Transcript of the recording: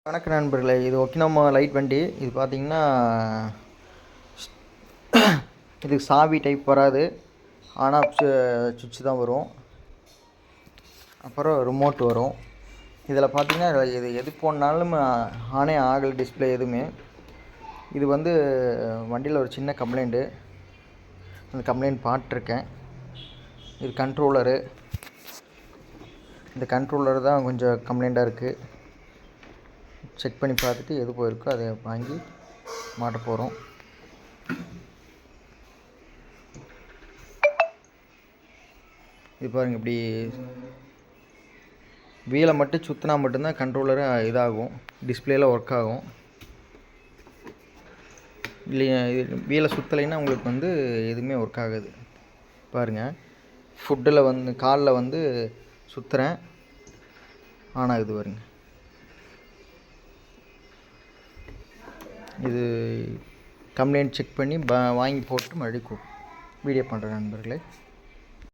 வணக்கம் நண்பர்களே, இது ஒக்கினோமா லைட் வண்டி. இது பார்த்தீங்கன்னா இதுக்கு சாவி டைப் வராது, ஆன் ஆஃப் சுவிட்ச் தான் வரும். அப்புறம் ரிமோட் வரும். இதில் பார்த்தீங்கன்னா இது எது போனாலும் ஆனே ஆகலை, டிஸ்பிளே எதுவுமே. இது வந்து வண்டியில் ஒரு சின்ன கம்ப்ளைண்ட்டு, அந்த கம்ப்ளைண்ட் பார்த்துருக்கேன். இது கண்ட்ரோலரு, இந்த கண்ட்ரோலர் தான் கொஞ்சம் கம்ப்ளைண்ட்டாக இருக்குது. செக் பண்ணி பார்த்துட்டு எது போயிருக்கோ அதை வாங்கி மாட்ட போகிறோம். இது பாருங்கள், இப்படி வீலை மட்டும் சுற்றினா மட்டும்தான் கண்ட்ரோலரு இதாகும், டிஸ்பிளேல ஒர்க் ஆகும். இல்லையா, வீலை சுற்றலைன்னா உங்களுக்கு வந்து எதுவுமே ஒர்க் ஆகாது. பாருங்கள், ஃபுட்டில் வந்து காலில் வந்து சுற்றுறேன், ஆனால் இது பாருங்க, இது கம்ப்ளைண்ட் செக் பண்ணி வாங்கி போட்டு மறுபடியும் வீடியோ பண்ணுறேன் நண்பர்களே.